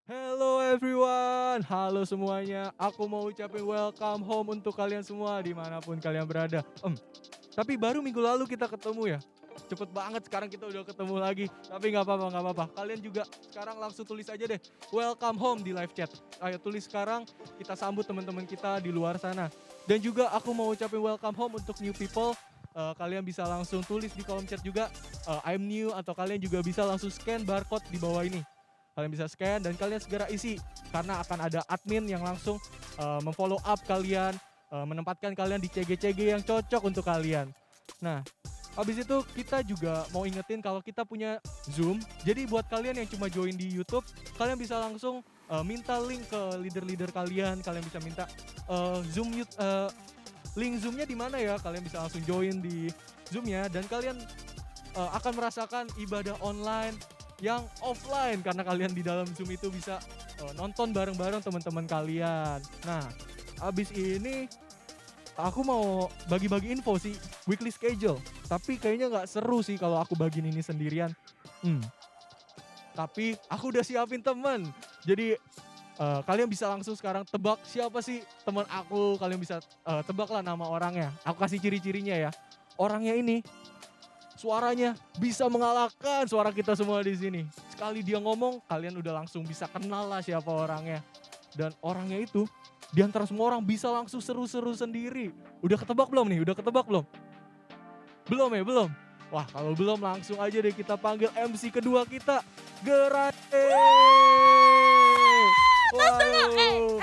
Hello everyone, halo semuanya. Aku mau ucapin welcome home untuk kalian semua dimanapun kalian berada. Tapi baru minggu lalu kita ketemu ya. Cepet banget sekarang kita udah ketemu lagi. Tapi nggak apa-apa, nggak apa-apa. Kalian juga sekarang langsung tulis aja deh, welcome home di live chat. Ayo tulis sekarang, kita sambut teman-teman kita di luar sana. Dan juga aku mau ucapin welcome home untuk new people. Kalian bisa langsung tulis di kolom chat juga, I'm new, atau kalian juga bisa langsung scan barcode di bawah ini. kalian bisa scan dan kalian segera isi karena akan ada admin yang langsung memfollow up kalian, menempatkan kalian di CG-CG yang cocok untuk kalian. Nah, habis itu kita juga mau ingetin kalau kita punya Zoom. Jadi buat kalian yang cuma join di YouTube, kalian bisa langsung minta link ke leader-leader kalian. Kalian bisa minta link Zoom-nya di mana ya? Kalian bisa langsung join di Zoom-nya dan kalian akan merasakan ibadah online yang offline karena kalian di dalam Zoom itu bisa nonton bareng-bareng teman-teman kalian. Nah, abis ini aku mau bagi-bagi info sih weekly schedule. Tapi kayaknya nggak seru sih kalau aku bagiin ini sendirian. Tapi aku udah siapin temen. Jadi kalian bisa langsung sekarang tebak siapa sih teman aku. Kalian bisa tebak lah nama orangnya. Aku kasih ciri-cirinya ya. Orangnya ini suaranya bisa mengalahkan suara kita semua di sini. Sekali dia ngomong, kalian udah langsung bisa kenal lah siapa orangnya. Dan orangnya itu di antara semua orang bisa langsung seru-seru sendiri. Udah ketebak belum nih? Udah ketebak belum? Belum ya? Belum? Wah, kalau belum langsung aja deh kita panggil MC kedua kita, Gerate. Wow.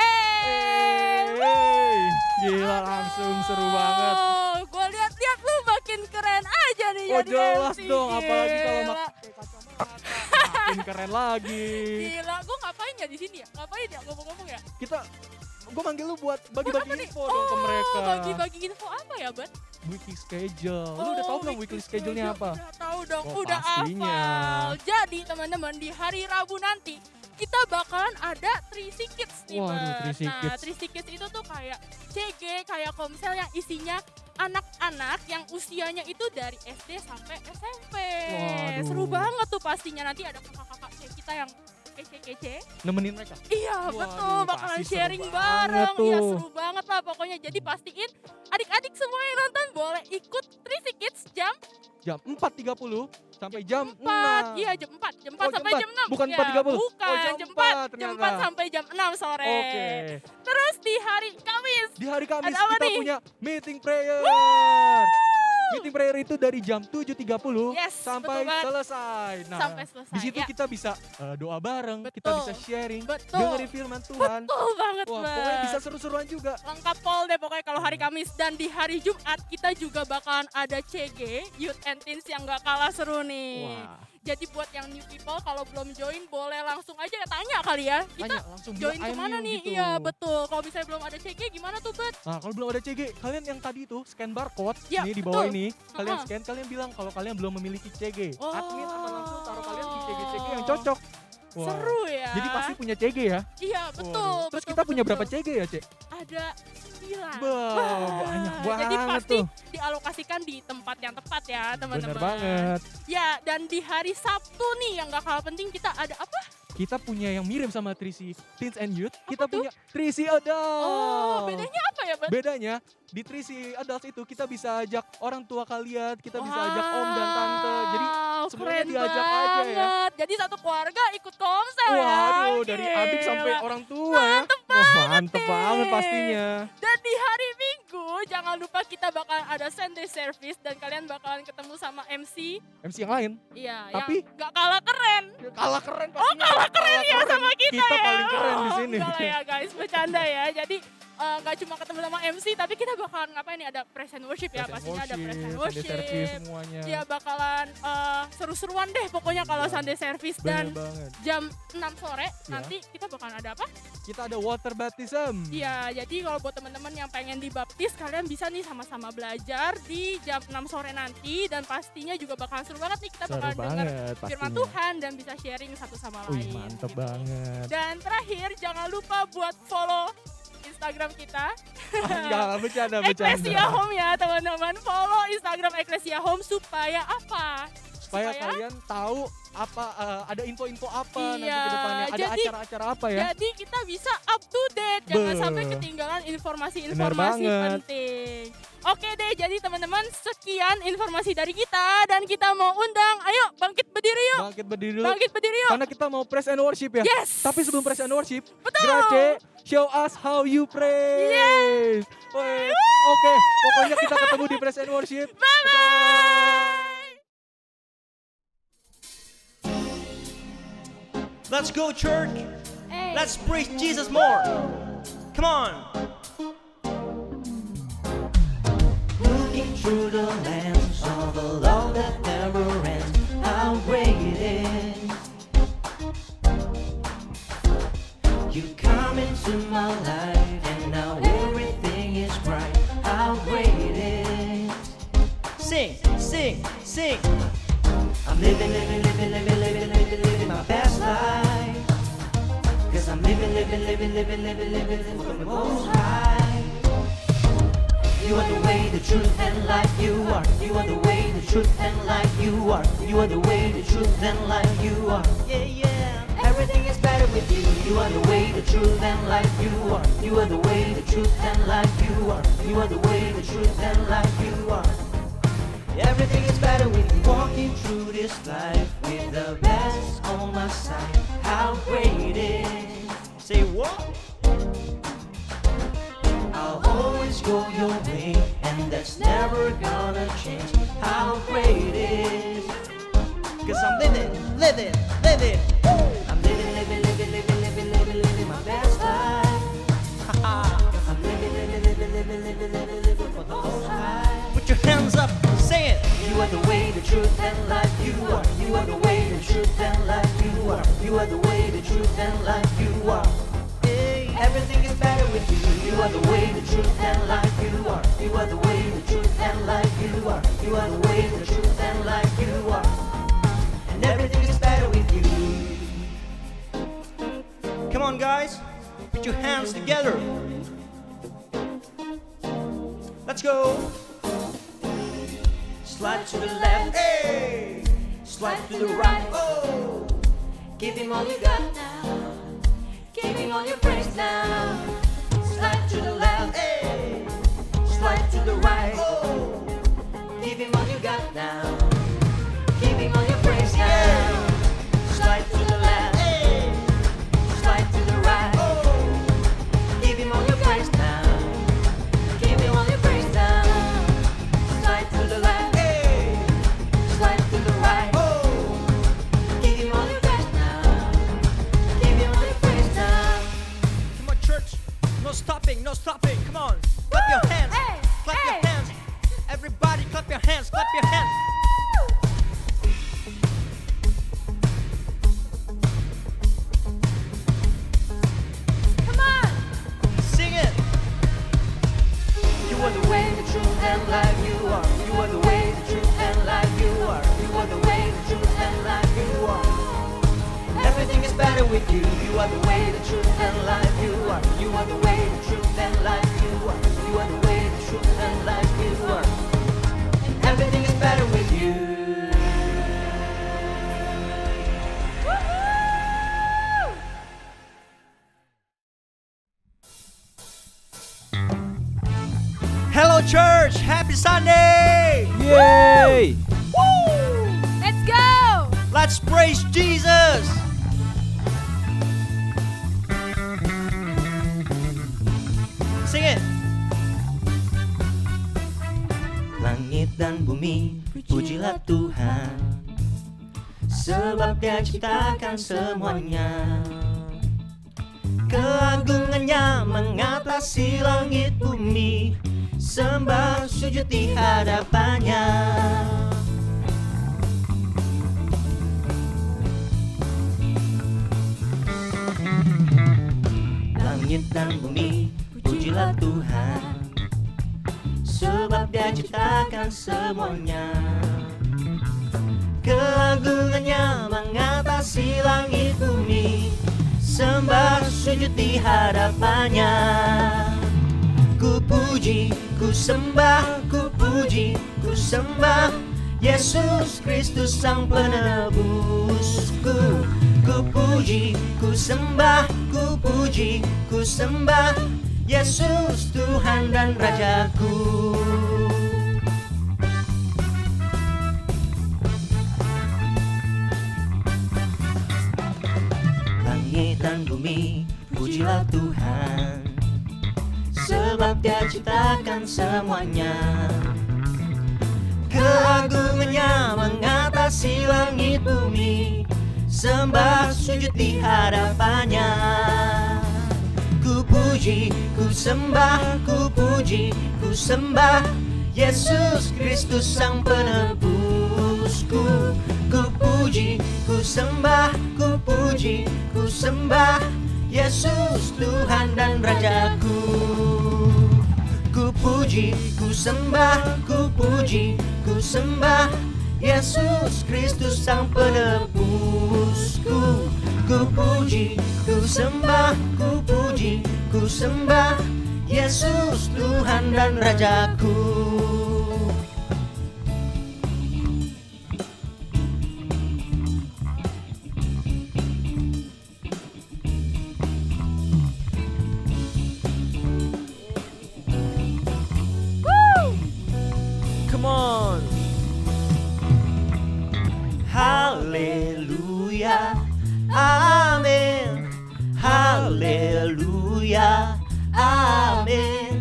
Gila, langsung seru banget. Gue lihat-lihat lu makin keren aja nih Oh jadi jelas MC. dong, apalagi kalau Gila. pakai kacamata, makin keren lagi. Gila, gue ngapain ya di sini ya? Ngapain ya ngomong-ngomong ya? Gue manggil lu buat bagi-bagi Buat apa nih? info dong ke mereka. Bagi-bagi info apa ya, Bat? Weekly schedule. Lu udah tahu belum weekly schedule-nya apa? Udah tahu dong, Oh, udah pastinya. hafal. Jadi teman-teman di hari Rabu nanti kita bakalan ada 3C Kids nih, Waduh, Bat. 3C Nah, Kids. 3C Kids itu tuh kayak CG, kayak komsel yang isinya anak-anak yang usianya itu dari SD sampai SMP. Waduh. Seru banget tuh pastinya. Nanti ada kakak-kakak kayak kita yang kece-kece. Nemenin mereka. Iya, Waduh, betul, bakalan pasti seru sharing banget bareng. Iya, tuh. seru banget lah pokoknya. Jadi pastiin adik-adik semua yang nonton boleh ikut 3C Kids jam Jam 4.30 sampai jam 4. 6. Iya, jam 4. Jam 4 Oh, jam sampai 4. jam 6. Bukan Iya, 4.30. Bukan, Oh, jam jam 4 4. Jam 4 ternyata. sampai jam 6 sore. Oke. Terus di hari Kamis. Di hari Kamis Ada apa kita nih? punya meeting prayer. Meeting prayer itu dari jam 7.30 Yes, sampai betul banget. selesai. Nah, Sampai selesai, di situ ya. kita bisa doa bareng, kita Betul. bisa sharing, Betul. dengerin firman Tuhan. Betul banget, Wah, Bang. pokoknya bisa seru-seruan juga. Lengkap pol deh pokoknya kalau hari Kamis. Dan di hari Jumat kita juga bakalan ada CG Youth and Teens yang gak kalah seru nih. Wah, Jadi buat yang new people kalau belum join boleh langsung aja tanya kali ya. Kita tanya langsung join bilang, kemana "I'm nih? you," gitu. Iya betul. Kalau misalnya belum ada CG gimana tuh, Bet? Nah, kalau belum ada CG, kalian yang tadi tuh scan barcode Ya, nih di bawah betul. ini, kalian Uh-uh. scan, kalian bilang kalau kalian belum memiliki CG. Oh. Admin akan langsung taruh kalian di CG-CG yang cocok. Wah, Seru ya. jadi pasti punya CG ya? Iya betul. Waduh. Terus betul, kita betul, punya berapa betul. CG ya, Cek? Ada 9. Banyak Jadi banget pasti tuh. dialokasikan di tempat yang tepat ya teman-teman. Bener banget. Ya dan di hari Sabtu nih yang gak kalah penting kita ada apa? Kita punya yang mirip sama 3C Teens and Youth, kita tuh? punya 3C Adults. Oh bedanya apa ya, Bet? Bedanya di 3C Adults itu kita bisa ajak orang tua kalian, kita bisa ajak om dan tante. Jadi semuanya keren diajak aja ya. banget. Jadi satu keluarga ikut komsel ya. Waduh, dari adik sampai Gila. orang tua ya. Wah, mantep banget pastinya. Dan di hari Minggu jangan lupa kita bakal ada Sunday service dan kalian bakalan ketemu sama MC. MC yang lain Iya, Tapi- yang gak kalah keren. kalah keren pastinya. Kalah keren ya sama kita, Kita ya. paling keren di sini. Enggak lah ya guys, bercanda ya. Jadi gak cuma ketemu sama MC tapi kita bakalan ngapain nih? Ada praise and worship ya, pastinya ada praise and Sunday worship. service semuanya. Ya bakalan seru-seruan deh pokoknya kalau Sunday service. Bener Dan banget. jam 6 sore Ya. nanti kita bakalan ada apa? Kita ada water baptism. Iya, jadi kalau buat teman-teman yang pengen dibaptis, kalian bisa nih sama-sama belajar di jam 6 sore nanti. Dan pastinya juga bakalan seru banget nih, kita Seru bakalan dengar banget firman pastinya. Tuhan dan bisa sharing satu sama Wih, lain. mantep gitu. banget. Dan terakhir, jangan lupa buat follow Instagram kita. Enggak, bercanda. Ecclesia Home ya teman-teman. Follow Instagram Ecclesia Home supaya apa? Supaya kalian tahu apa ada info-info apa nanti Iya, ke depannya. Ada jadi- acara-acara apa ya? Jadi kita bisa up to date, jangan Be. sampai ketinggalan Bener informasi-informasi banget. penting. Oke deh, jadi teman-teman sekian informasi dari kita dan kita mau undang, ayo bangkit berdiri yuk, Bangkit berdiri dulu. bangkit berdiri yuk. Karena kita mau praise and worship ya. Yes. Tapi sebelum praise and worship, Betul. Grace, show us how you pray. Yes. Woi, oke, pokoknya kita ketemu di praise and worship. Bye-bye. Let's go, church. Hey. Let's praise Jesus more. Come on. Looking through the lens of a love that never ends. How great it is. You come into my life and now everything is bright. How great it is. Sing, sing, sing. I'm living my best life. Cause I'm living for the most high. You are the way, the truth, and life. You are the way, the truth, and life. You are the way, the truth, and life. You are, yeah, yeah. Everything is better with you. You are the way, the truth, and life. You are the way, the truth, and life. You are the way, the truth, and life. You are. Everything is better with you. Walking through this life with the best on my side. How great it is. Say what? I'll always go your way, and that's never gonna change. How great it is. Cause I'm living. I'm living my best life. I'm living for the most high. Put your hands up, say it. You are the way, the truth, and life. You are the way, the truth, and life. You are the way, the truth, and life. You are. Everything is better with you. You are the way, the truth, and life. You are the way, the truth, and life. You are the way, the truth, and life. You are. And everything is better with you. Come on, guys. Put your hands together. Let's go. Slide to the left, hey. Slide to the right, oh. Give him all you got now. Give him all your praise now. Slide to the left, hey. Slide to the right, oh. Give him all you got now. Give him all your praise now. Slide to the left, hey. Slide to the right, oh. Give him all your praise now. Give him all your praise now. Slide to the left, hey. Slide to the right, oh. Give him all your praise now. Give him all your praise now. Come on, church. No stopping, no stopping. Come on. Clap your hands. Hey, Clap hey. your hands. Everybody clap your hands. Clap your hands. Come on. Sing it. You are the way, the truth, and life. You are the way, the truth, and life. You are the way, the truth, and life. You are. Everything is better with you. You are the way, the truth, and life. You are the way, the truth, and life. You are the way, the truth, and life. You are. And everything is better with you. Woohoo! Hello, church. Happy Sunday. Yay! Woo! Let's go. Let's praise Jesus. Sing it. Langit dan bumi, pujilah Tuhan, sebab Dia ciptakan semuanya. Keagungannya mengatasi langit bumi, sembah sujud di hadapannya. Langit dan bumi, pujilah Tuhan, sebab Dia ciptakan semuanya. Keagungannya mengatasi langit bumi, sembah sujud di hadapannya. Ku puji, ku sembah, ku puji, ku sembah Yesus Kristus Sang Penebusku. Ku puji, ku sembah, ku puji, ku sembah Yesus Tuhan dan Rajaku. Langit dan bumi, pujilah Tuhan, sebab Dia ciptakan semuanya. Keagungannya mengatasi langit bumi, sembah, sujud di hadapannya. Ku puji, ku sembah, ku puji, ku sembah Yesus Kristus Sang Penebusku. Ku puji, ku sembah, ku puji, ku sembah Yesus Tuhan dan Rajaku. Ku puji, ku sembah, ku puji, ku sembah Yesus Kristus Sang Penebusku. Ku puji, ku sembah, ku puji, ku sembah Yesus Tuhan dan Rajaku. Come on. Haleluya, amin. Haleluya, amin.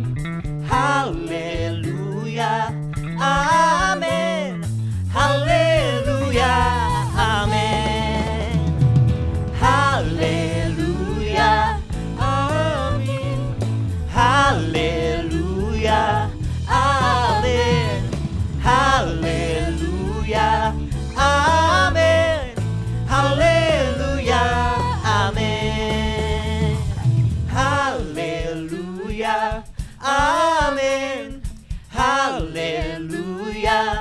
Haleluya, amin. Haleluya, amin. Haleluya, amin. Haleluya, amin. Haleluya, amin. Haleluya, amin. Haleluya, amin. Haleluya,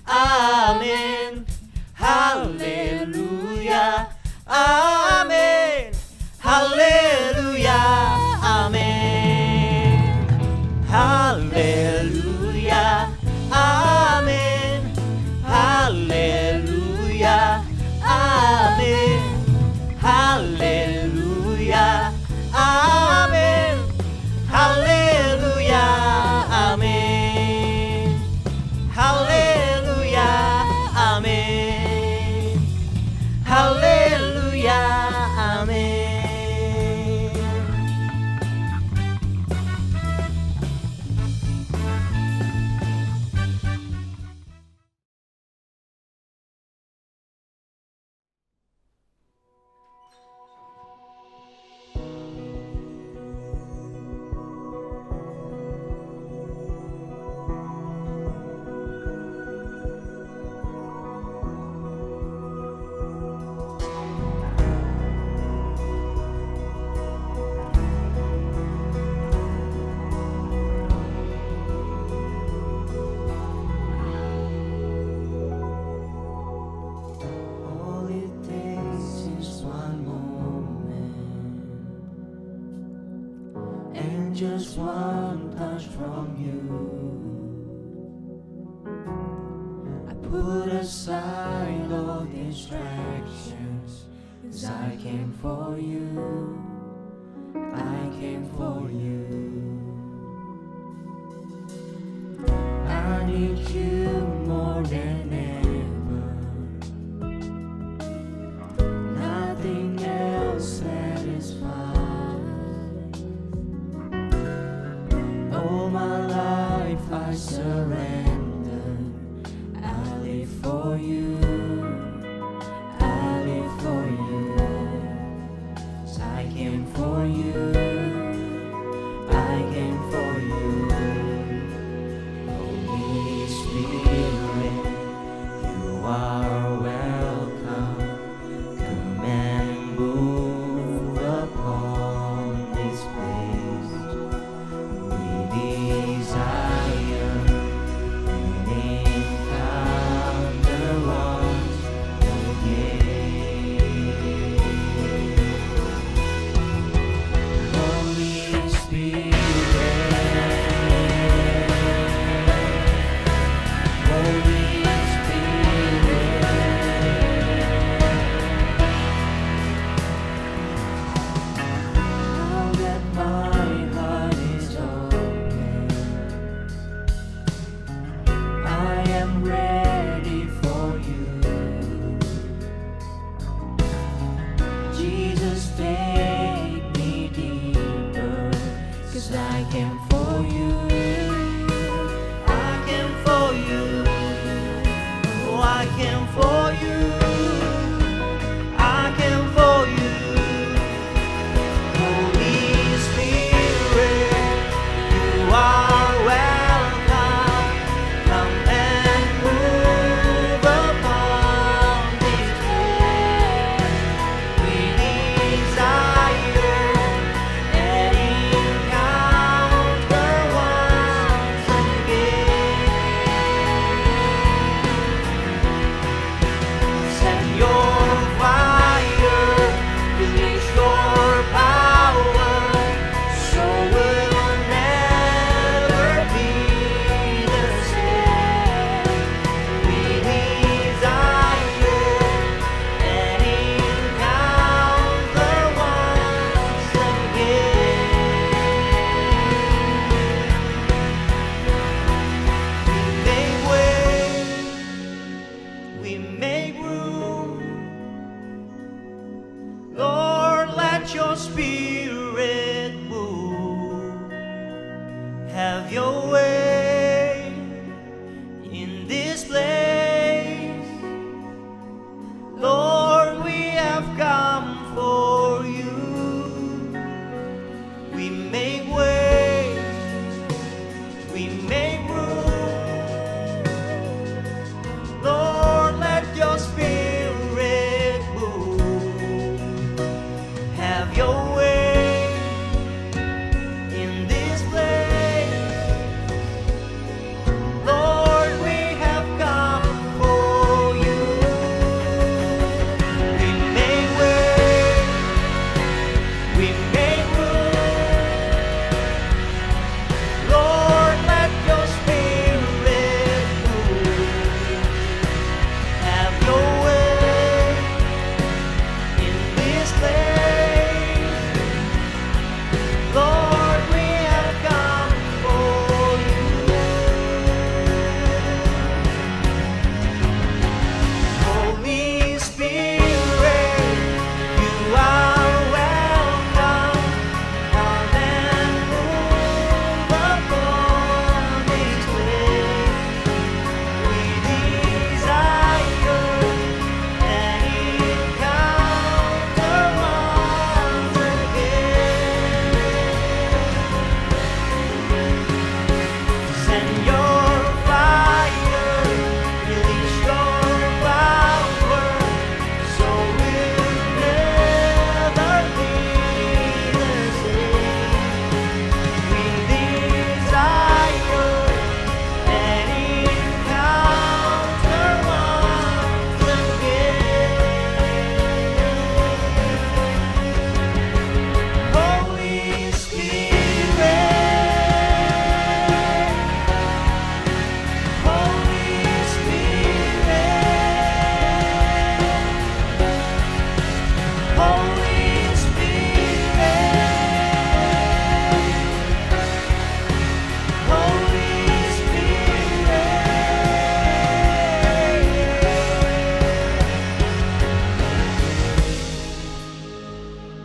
amin. Haleluya, amin. Haleluya, amin. Haleluya, amin. Haleluya, amin. Haleluya, amin. Haleluya, amin. Haleluya, amin. Haleluya, amin. All it takes is one moment and just one touch from you. I put aside all distractions, 'cause I came for you. I came for you. I need you more than ever. Nothing else satisfies. All my life I surrender. I live for you. I live for you. 'Cause I came for you. I came for you. Holy Spirit, you are welcome. Come and move upon this place. We desire an encounter once again. Holy Spirit, Holy Spirit, now that my heart is open, I am ready for you. Jesus, take me deeper, 'cause I came for you. I came for you. Oh, I came for you. I came Have your way in this place. Lord, we have come for you. We make way, we make room. Lord, let your spirit move. Have your way in this place. Lord, we have come for you. We make way, we make room. Lord, let your spirit move. Have your way in this place. Lord, we have come for you. Holy Spirit, you are welcome. Come and move upon this place. We desire an encounter once again. Send your fire, release your power, so we'll never be the same. We desire an encounter once again. Holy Spirit, Holy Spirit, Holy Spirit, Holy Spirit.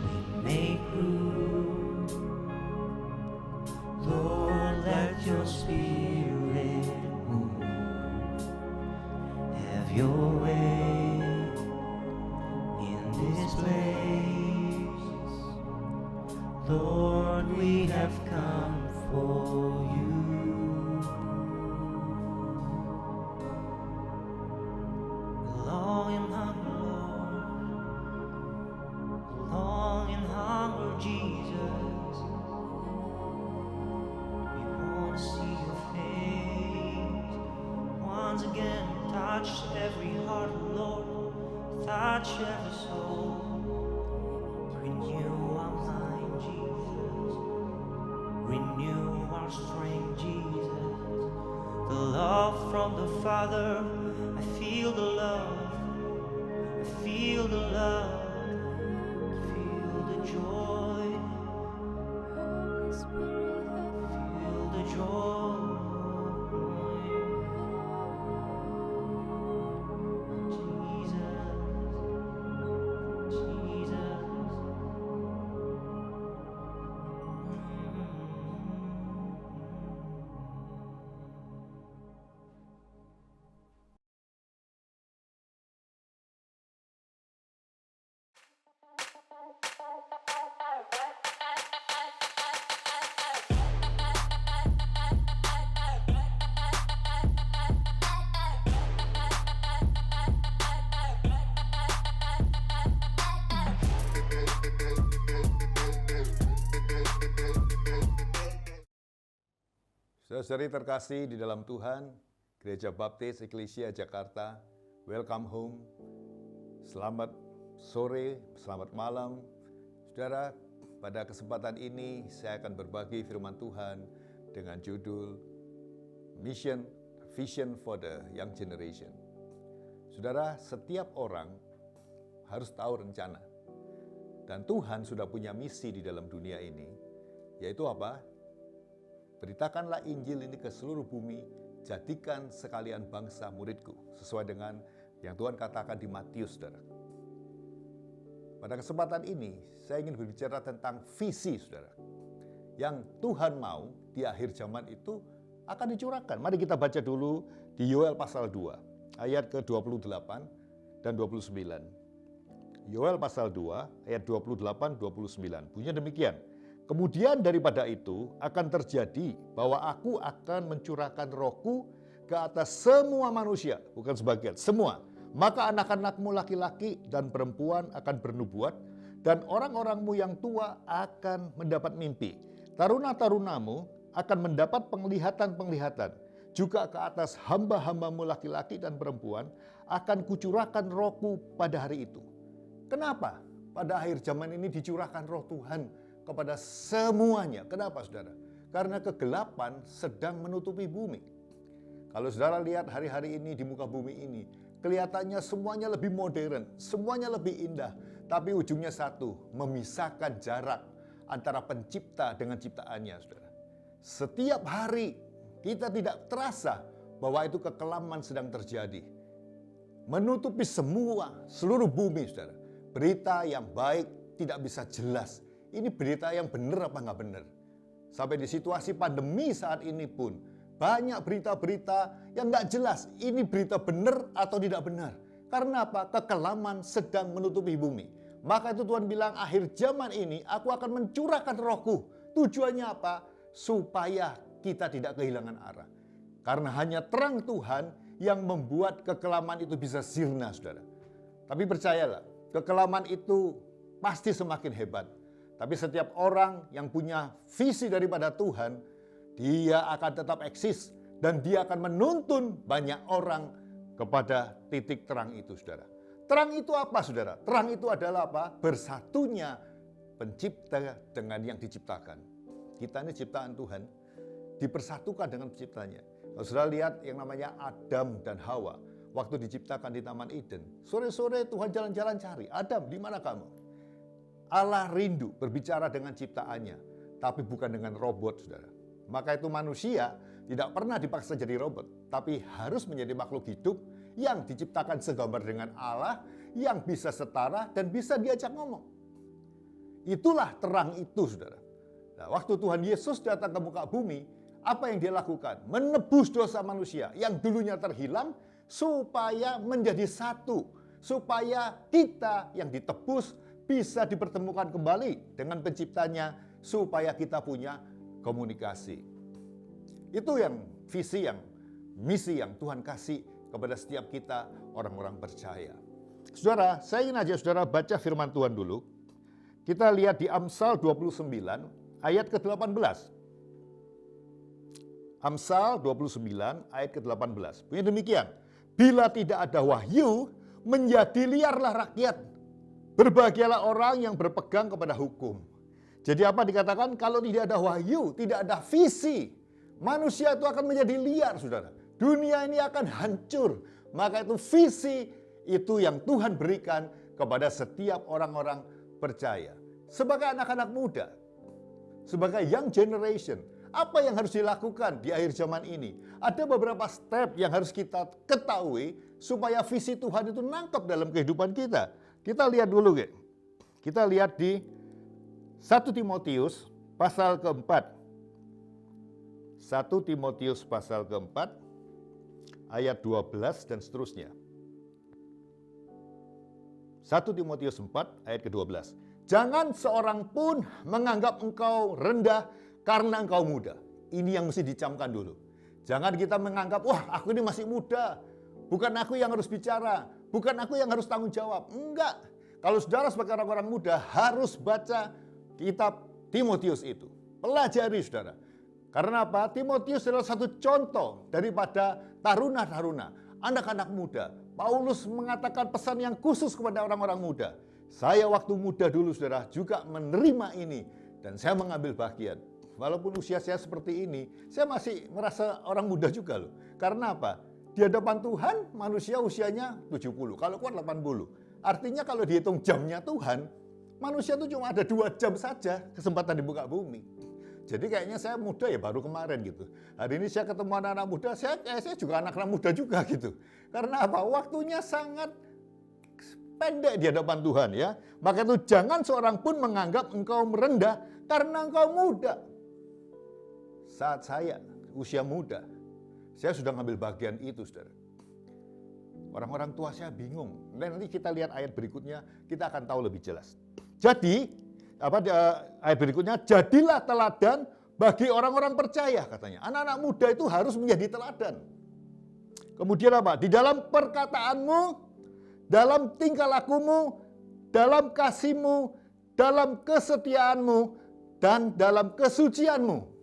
We make room. Lord, let your spirit move. Have your way in this place. Lord, we have come for you. Long and hunger, Lord. Long and hunger, Jesus. We want to see your face once again. Touch every heart, Lord. Touch every soul. Renew our mind, Jesus. Renew our strength, Jesus. The love from the Father. I feel the love. I feel the love. Feel the joy. Feel the joy. Jesus, Jesus. Saudari terkasih di dalam Tuhan, Gereja Baptis Eklesia Jakarta, welcome home. Selamat sore, selamat malam. Saudara, pada kesempatan ini saya akan berbagi firman Tuhan dengan judul Mission, Vision for the Young Generation. Saudara, setiap orang harus tahu rencana. Dan Tuhan sudah punya misi di dalam dunia ini, yaitu apa? Beritakanlah Injil ini ke seluruh bumi, jadikan sekalian bangsa muridku, sesuai dengan yang Tuhan katakan di Matius, saudara. Pada kesempatan ini, saya ingin berbicara tentang visi, saudara. yang Tuhan mau di akhir zaman itu akan dicurahkan. Mari kita baca dulu di Yoel pasal 2, ayat ke-28 dan 29. Yoel pasal 2, ayat 28-29. Bunyinya demikian. Kemudian daripada itu akan terjadi bahwa aku akan mencurahkan rohku ke atas semua manusia, bukan sebagian, semua. Maka anak-anakmu laki-laki dan perempuan akan bernubuat, dan orang-orangmu yang tua akan mendapat mimpi. Taruna-tarunamu akan mendapat penglihatan-penglihatan. Juga ke atas hamba-hambamu laki-laki dan perempuan akan kucurahkan rohku pada hari itu. Kenapa? Pada akhir zaman ini dicurahkan roh Tuhan kepada semuanya. Kenapa saudara? Karena kegelapan sedang menutupi bumi. Kalau saudara lihat hari-hari ini di muka bumi ini, kelihatannya semuanya lebih modern, semuanya lebih indah. Tapi ujungnya satu, memisahkan jarak antara pencipta dengan ciptaannya, saudara. Setiap hari kita tidak terasa bahwa itu kekelaman sedang terjadi. Menutupi seluruh bumi, saudara. Berita yang baik tidak bisa jelas. Ini berita yang benar apa nggak benar. Sampai di situasi pandemi saat ini pun, banyak berita-berita yang nggak jelas. Ini berita benar atau tidak benar. Karena apa? Kekelaman sedang menutupi bumi. Maka itu Tuhan bilang, akhir zaman ini aku akan mencurahkan rohku. Tujuannya apa? Supaya kita tidak kehilangan arah. Karena hanya terang Tuhan yang membuat kekelaman itu bisa sirna, saudara. Tapi percayalah, kekelaman itu pasti semakin hebat. Tapi setiap orang yang punya visi daripada Tuhan, dia akan tetap eksis. Dan dia akan menuntun banyak orang kepada titik terang itu, saudara. Terang itu apa, saudara? Terang itu adalah apa? Bersatunya pencipta dengan yang diciptakan. Kita ini ciptaan Tuhan, dipersatukan dengan penciptanya. Kalau saudara lihat yang namanya Adam dan Hawa, waktu diciptakan di Taman Eden, sore-sore Tuhan jalan-jalan cari, Adam, di mana kamu? Allah rindu berbicara dengan ciptaannya, tapi bukan dengan robot, saudara. Maka itu manusia tidak pernah dipaksa jadi robot, tapi harus menjadi makhluk hidup yang diciptakan segambar dengan Allah, yang bisa setara dan bisa diajak ngomong. Itulah terang itu, saudara. Nah, waktu Tuhan Yesus datang ke muka bumi, apa yang dia lakukan? Menebus dosa manusia yang dulunya terhilang, supaya menjadi satu. Supaya kita yang ditebus bisa dipertemukan kembali dengan penciptanya, supaya kita punya komunikasi. Itu yang visi, yang misi yang Tuhan kasih kepada setiap kita orang-orang percaya. Saudara, saya ingin aja saudara baca firman Tuhan dulu. Kita lihat di Amsal 29 ayat ke-18. Amsal 29 ayat ke-18. Bunyi demikian. Bila tidak ada wahyu, menjadi liarlah rakyat. Berbahagialah orang yang berpegang kepada hukum. Jadi apa dikatakan? Kalau tidak ada wahyu, tidak ada visi, manusia itu akan menjadi liar, saudara. Dunia ini akan hancur. Maka itu visi itu yang Tuhan berikan kepada setiap orang-orang percaya. Sebagai anak-anak muda, sebagai young generation, apa yang harus dilakukan di akhir zaman ini? Ada beberapa step yang harus kita ketahui supaya visi Tuhan itu nangkep dalam kehidupan kita. Kita lihat dulu, kita lihat di 1 Timotius pasal keempat. 1 Timotius pasal keempat, ayat 12 dan seterusnya. 1 Timotius 4 ayat ke-12. Jangan seorang pun menganggap engkau rendah karena engkau muda. Ini yang mesti dicamkan dulu. Jangan kita menganggap, wah aku ini masih muda. Bukan aku yang harus bicara. Bukan aku yang harus tanggung jawab. Enggak. Kalau saudara sebagai orang-orang muda harus baca kitab Timotius itu. Pelajari, saudara. Karena apa? Timotius adalah satu contoh daripada taruna-taruna, anak-anak muda. Paulus mengatakan pesan yang khusus kepada orang-orang muda. Saya waktu muda dulu, saudara, juga menerima ini. Dan saya mengambil bagian. Walaupun usia saya seperti ini, saya masih merasa orang muda juga loh. Karena apa? Di hadapan Tuhan, manusia usianya 70, kalau kuat 80. Artinya kalau dihitung jamnya Tuhan, manusia itu cuma ada 2 jam saja kesempatan di muka bumi. Jadi kayaknya saya muda ya baru kemarin gitu. Hari ini saya ketemu anak-anak muda, saya juga anak-anak muda juga gitu. Karena apa? Waktunya sangat pendek di hadapan Tuhan ya. Maka itu jangan seorang pun menganggap engkau merendah karena engkau muda. saat saya usia muda, saya sudah ngambil bagian itu, saudara. Orang-orang tua saya bingung. Dan nanti kita lihat ayat berikutnya, kita akan tahu lebih jelas. Jadi, ayat berikutnya, jadilah teladan bagi orang-orang percaya, katanya. Anak-anak muda itu harus menjadi teladan. Kemudian apa? Di dalam perkataanmu, dalam tingkah lakumu, dalam kasihmu, dalam kesetiaanmu, dan dalam kesucianmu.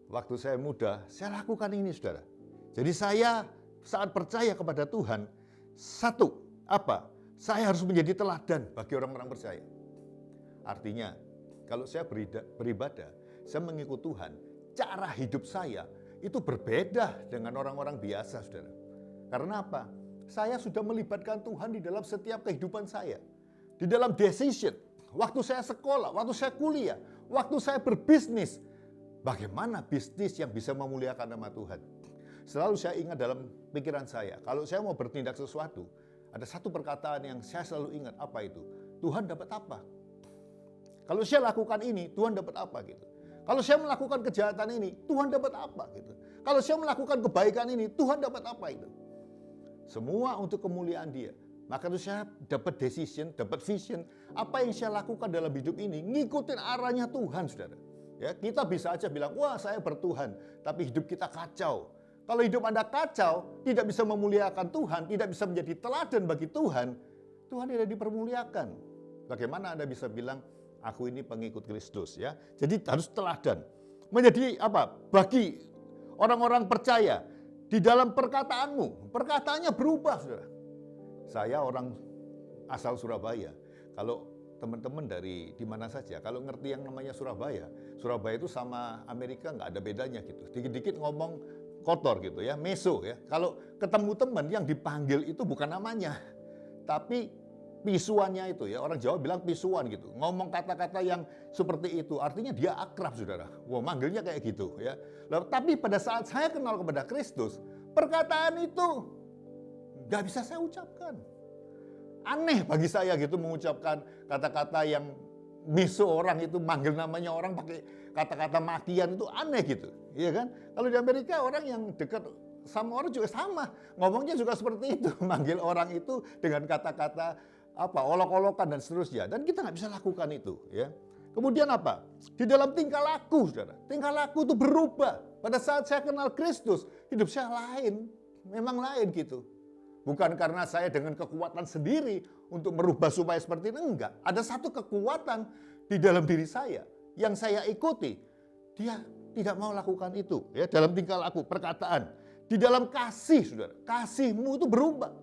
Waktu saya muda, saya lakukan ini, saudara. Jadi saya saat percaya kepada Tuhan, satu, apa? Saya harus menjadi teladan bagi orang-orang percaya. Artinya, kalau saya beribadah, saya mengikut Tuhan, cara hidup saya itu berbeda dengan orang-orang biasa, saudara. Karena apa? Saya sudah melibatkan Tuhan di dalam setiap kehidupan saya. Di dalam decision, waktu saya sekolah, waktu saya kuliah, waktu saya berbisnis, bagaimana bisnis yang bisa memuliakan nama Tuhan? Selalu saya ingat dalam pikiran saya, kalau saya mau bertindak sesuatu, ada satu perkataan yang saya selalu ingat, apa itu? Tuhan dapat apa? Kalau saya lakukan ini, Tuhan dapat apa gitu? Kalau saya melakukan kejahatan ini, Tuhan dapat apa gitu? Kalau saya melakukan kebaikan ini, Tuhan dapat apa itu? Semua untuk kemuliaan Dia. Maka itu saya dapat decision, dapat vision, apa yang saya lakukan dalam hidup ini, ngikutin arahnya Tuhan, saudara. Ya, kita bisa aja bilang, wah saya bertuhan, tapi hidup kita kacau. Kalau hidup Anda kacau, tidak bisa memuliakan Tuhan, tidak bisa menjadi teladan bagi Tuhan, Tuhan tidak dipermuliakan. Bagaimana Anda bisa bilang, aku ini pengikut Kristus, ya? Jadi harus teladan. Menjadi apa? Bagi orang-orang percaya, di dalam perkataanmu, perkataannya berubah, saudara. Saya orang asal Surabaya. Kalau teman-teman dari di mana saja, kalau ngerti yang namanya Surabaya, Surabaya itu sama Amerika nggak ada bedanya gitu. Dikit-dikit ngomong kotor gitu ya, meso ya. Kalau ketemu teman yang dipanggil itu bukan namanya, tapi pisuannya itu ya. Orang Jawa bilang pisuan gitu. Ngomong kata-kata yang seperti itu, artinya dia akrab, saudara. Wah, manggilnya kayak gitu ya. Lalu, tapi pada saat saya kenal kepada Kristus, perkataan itu nggak bisa saya ucapkan. Aneh bagi saya gitu mengucapkan kata-kata yang miso orang itu, manggil namanya orang pakai kata-kata makian itu aneh gitu. Iya kan? Kalau di Amerika orang yang dekat sama orang juga sama. Ngomongnya juga seperti itu. Manggil orang itu dengan kata-kata apa, olok-olokan dan seterusnya. Dan kita nggak bisa lakukan itu. Ya. Kemudian apa? Di dalam tingkah laku, saudara. Tingkah laku itu berubah. Pada saat saya kenal Kristus, hidup saya lain. Memang lain gitu. Bukan karena saya dengan kekuatan sendiri untuk merubah supaya seperti ini. Enggak. Ada satu kekuatan di dalam diri saya yang saya ikuti. Dia tidak mau lakukan itu. Ya, dalam tingkah laku, perkataan. Di dalam kasih, saudara. Kasihmu itu berubah.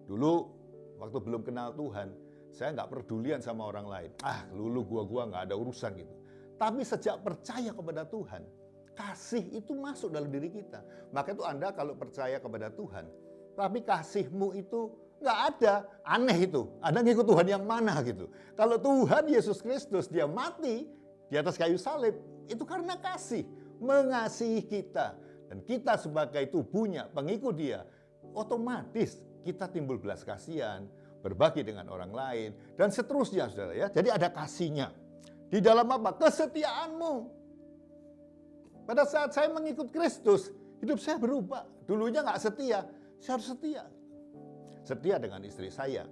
Dulu, waktu belum kenal Tuhan, saya nggak pedulian sama orang lain. Lulu gua nggak ada urusan gitu. Tapi sejak percaya kepada Tuhan, kasih itu masuk dalam diri kita. Maka itu Anda kalau percaya kepada Tuhan, tapi kasihmu itu nggak ada, aneh itu. Anda ngikut Tuhan yang mana gitu. Kalau Tuhan Yesus Kristus dia mati di atas kayu salib, itu karena kasih, mengasihi kita. Dan kita sebagai tubuhnya, pengikut dia, otomatis kita timbul belas kasihan, berbagi dengan orang lain, dan seterusnya, saudara ya. Jadi ada kasihnya. Di dalam apa? Kesetiaanmu. Pada saat saya mengikut Kristus, hidup saya berubah. Dulunya nggak setia, saya harus setia. Setia dengan istri saya,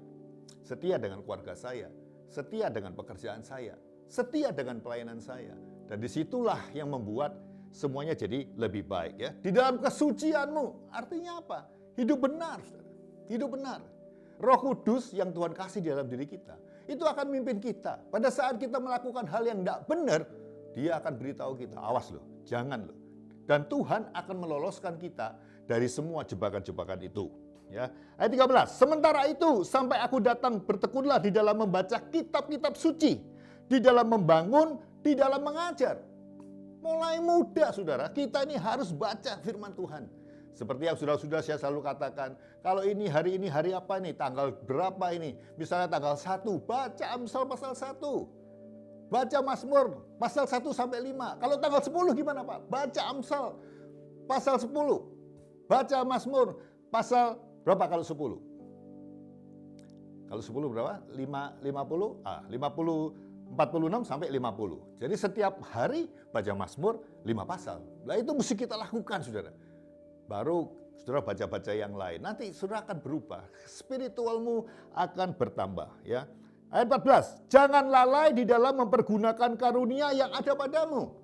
setia dengan keluarga saya, setia dengan pekerjaan saya, setia dengan pelayanan saya. Dan disitulah yang membuat semuanya jadi lebih baik ya. Di dalam kesucianmu, artinya apa? Hidup benar, saudara. Hidup benar. Roh Kudus yang Tuhan kasih di dalam diri kita, itu akan memimpin kita. Pada saat kita melakukan hal yang tidak benar, dia akan beritahu kita, awas loh, jangan loh. Dan Tuhan akan meloloskan kita dari semua jebakan-jebakan itu. Ya. Ayat 13, sementara itu sampai aku datang bertekunlah di dalam membaca kitab-kitab suci, di dalam membangun, di dalam mengajar. Mulai muda, saudara, kita ini harus baca firman Tuhan. Seperti yang saudara-saudara saya selalu katakan, kalau ini hari apa nih, tanggal berapa ini, misalnya tanggal 1, baca Amsal pasal 1. Baca Mazmur pasal 1 sampai 5. Kalau tanggal 10 gimana Pak? Baca Amsal pasal 10. Baca Mazmur pasal berapa kalau 10? Kalau 10 berapa? 50? 50 46 sampai 50. Jadi setiap hari baca Mazmur 5 pasal. Nah itu mesti kita lakukan, saudara. Baru saudara baca-baca yang lain. Nanti saudara akan berubah. Spiritualmu akan bertambah. Ya. Ayat 14. Jangan lalai di dalam mempergunakan karunia yang ada padamu.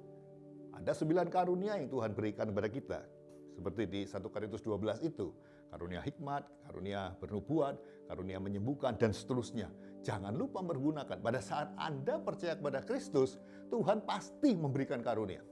Ada 9 karunia yang Tuhan berikan kepada kita. Seperti di 1 Korintus 12 itu. Karunia hikmat, karunia bernubuat, karunia menyembuhkan, dan seterusnya. Jangan lupa mempergunakan. Pada saat Anda percaya kepada Kristus, Tuhan pasti memberikan karunia.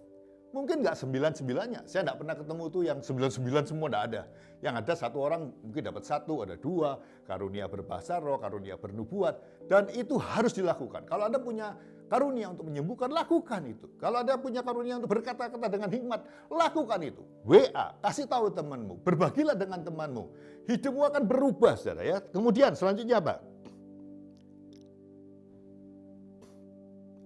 Mungkin nggak 9-9-nya. Saya nggak pernah ketemu tuh yang 9-9 semua nggak ada. Yang ada satu orang mungkin dapat 1, ada 2, karunia berbahasa roh, karunia bernubuat. Dan itu harus dilakukan. Kalau Anda punya karunia untuk menyembuhkan, lakukan itu. Kalau Anda punya karunia untuk berkata-kata dengan hikmat, lakukan itu. WA, kasih tahu temanmu, berbagilah dengan temanmu. Hidupmu akan berubah, saudara ya. Kemudian selanjutnya apa?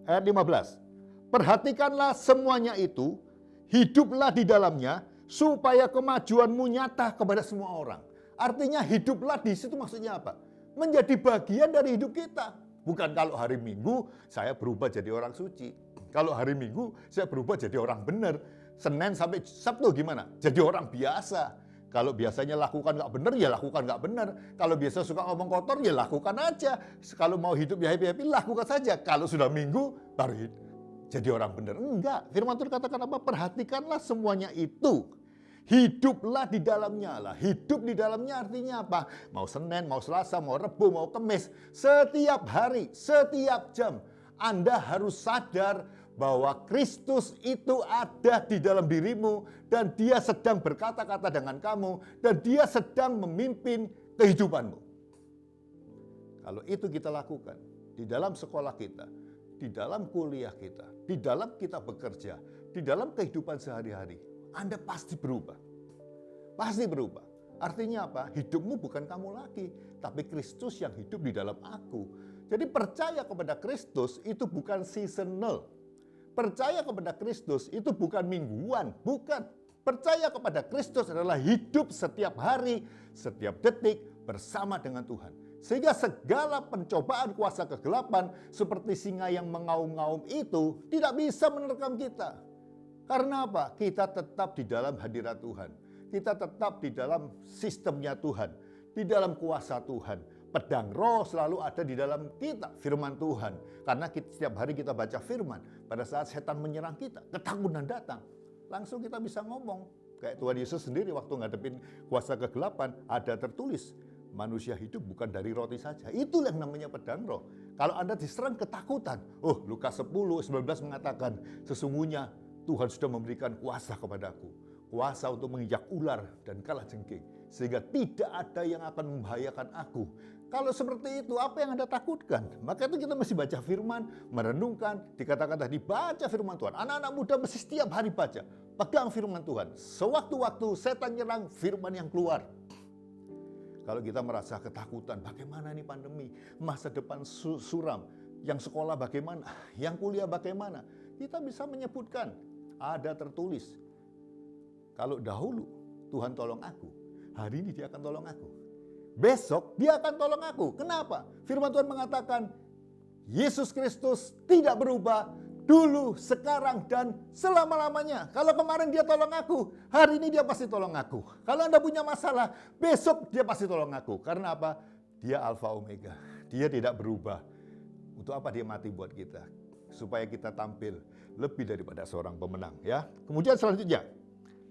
Ayat 15. Perhatikanlah semuanya itu, hiduplah di dalamnya, supaya kemajuanmu nyata kepada semua orang. Artinya hiduplah di situ maksudnya apa? Menjadi bagian dari hidup kita. Bukan kalau hari Minggu saya berubah jadi orang suci. Kalau hari Minggu saya berubah jadi orang benar. Senin sampai Sabtu gimana? Jadi orang biasa. Kalau biasanya lakukan nggak benar, ya lakukan nggak benar. Kalau biasa suka ngomong kotor, ya lakukan aja. Kalau mau hidup ya happy-happy, lakukan saja. Kalau sudah Minggu, baru jadi orang benar. Enggak. Firman Tuhan katakan apa? Perhatikanlah semuanya itu. Hiduplah di dalamnya lah. Hidup di dalamnya artinya apa? Mau Senin, mau Selasa, mau Rebu, mau Kamis. Setiap hari, setiap jam. Anda harus sadar bahwa Kristus itu ada di dalam dirimu. Dan dia sedang berkata-kata dengan kamu. Dan dia sedang memimpin kehidupanmu. Kalau itu kita lakukan di dalam sekolah kita, di dalam kuliah kita, di dalam kita bekerja, di dalam kehidupan sehari-hari, Anda pasti berubah. Pasti berubah. Artinya apa? Hidupmu bukan kamu lagi, tapi Kristus yang hidup di dalam aku. Jadi percaya kepada Kristus itu bukan seasonal. Percaya kepada Kristus itu bukan mingguan, bukan. Percaya kepada Kristus adalah hidup setiap hari, setiap detik bersama dengan Tuhan. Sehingga segala pencobaan kuasa kegelapan seperti singa yang mengaum-ngaum itu tidak bisa menerkam kita. Karena apa? Kita tetap di dalam hadirat Tuhan. Kita tetap di dalam sistemnya Tuhan. Di dalam kuasa Tuhan. Pedang roh selalu ada di dalam kita, firman Tuhan. Karena setiap hari kita baca firman. Pada saat setan menyerang kita, ketakutan datang. Langsung kita bisa ngomong. Kayak Tuhan Yesus sendiri waktu ngadepin kuasa kegelapan, ada tertulis. Manusia hidup bukan dari roti saja. Itulah yang namanya pedang roh. Kalau Anda diserang ketakutan. Oh, Lukas 10:19 mengatakan, sesungguhnya Tuhan sudah memberikan kuasa kepadaku. Kuasa untuk menginjak ular dan kalajengking. Sehingga tidak ada yang akan membahayakan aku. Kalau seperti itu, apa yang Anda takutkan? Maka itu kita mesti baca firman, merenungkan, dikatakan tadi, baca firman Tuhan. Anak-anak muda mesti setiap hari baca. Pegang firman Tuhan. Sewaktu-waktu setan nyerang, firman yang keluar. Kalau kita merasa ketakutan, bagaimana nih pandemi? Masa depan suram. Yang sekolah bagaimana? Yang kuliah bagaimana? Kita bisa menyebutkan. Ada tertulis. Kalau dahulu Tuhan tolong aku, hari ini dia akan tolong aku. Besok dia akan tolong aku. Kenapa? Firman Tuhan mengatakan, Yesus Kristus tidak berubah dulu, sekarang, dan selama-lamanya. Kalau kemarin dia tolong aku, hari ini dia pasti tolong aku. Kalau Anda punya masalah, besok dia pasti tolong aku. Karena apa? Dia Alfa Omega. Dia tidak berubah. Untuk apa dia mati buat kita? Supaya kita tampil lebih daripada seorang pemenang. Ya. Kemudian selanjutnya,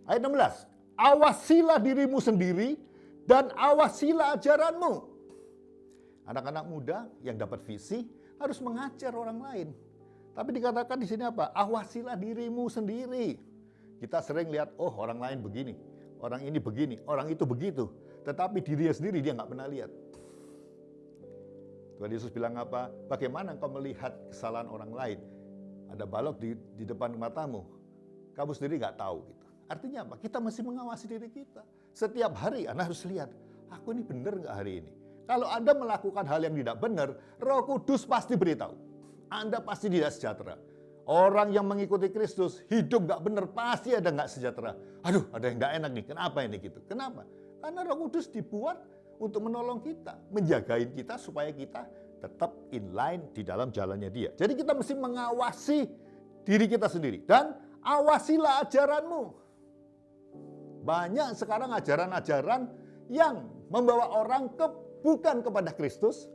ayat 16. Awasilah dirimu sendiri dan awasilah ajaranmu. Anak-anak muda yang dapat visi harus mengajar orang lain. Tapi dikatakan di sini apa? Awasilah dirimu sendiri. Kita sering lihat, oh orang lain begini, orang ini begini, orang itu begitu. Tetapi dirinya sendiri dia nggak pernah lihat. Tuhan Yesus bilang apa? Bagaimana engkau melihat kesalahan orang lain? Ada balok di depan matamu. Kamu sendiri nggak tahu gitu. Artinya apa? Kita mesti mengawasi diri kita. Setiap hari Anda harus lihat, aku ini benar nggak hari ini? Kalau Anda melakukan hal yang tidak benar, Roh Kudus pasti beritahu. Anda pasti tidak sejahtera. Orang yang mengikuti Kristus, hidup nggak benar, pasti ada nggak sejahtera. Aduh, ada yang nggak enak nih, kenapa ini gitu? Kenapa? Karena Roh Kudus dibuat untuk menolong kita, menjagain kita supaya kita tetap inline di dalam jalannya dia. Jadi kita mesti mengawasi diri kita sendiri. Dan awasilah ajaranmu. Banyak sekarang ajaran-ajaran yang membawa orang bukan kepada Kristus,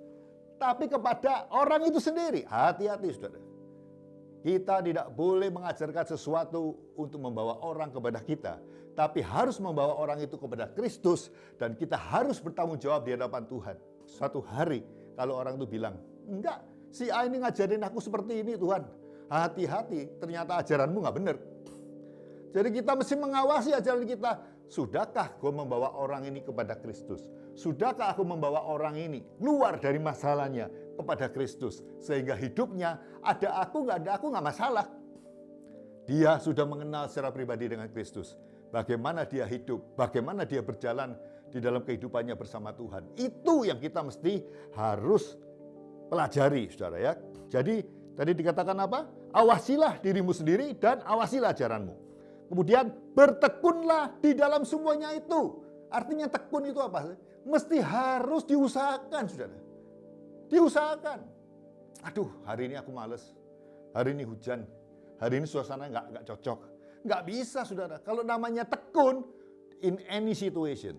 tapi kepada orang itu sendiri. Hati-hati saudara. Kita tidak boleh mengajarkan sesuatu untuk membawa orang kepada kita, tapi harus membawa orang itu kepada Kristus, dan kita harus bertanggung jawab di hadapan Tuhan. Suatu hari kalau orang itu bilang, enggak, si A ini ngajarin aku seperti ini Tuhan. Hati-hati, ternyata ajaranmu nggak benar. Jadi kita mesti mengawasi ajaran kita. Sudahkah gue membawa orang ini kepada Kristus? Sudahkah aku membawa orang ini keluar dari masalahnya kepada Kristus? Sehingga hidupnya ada aku nggak masalah. Dia sudah mengenal secara pribadi dengan Kristus. Bagaimana dia hidup, bagaimana dia berjalan di dalam kehidupannya bersama Tuhan. Itu yang kita mesti harus pelajari, saudara ya. Jadi tadi dikatakan apa? Awasilah dirimu sendiri dan awasilah ajaranmu. Kemudian bertekunlah di dalam semuanya itu. Artinya tekun itu apa? Mesti harus diusahakan, saudara. Diusahakan. Aduh, hari ini aku males. Hari ini hujan. Hari ini suasana nggak cocok. Nggak bisa, saudara. Kalau namanya tekun, in any situation.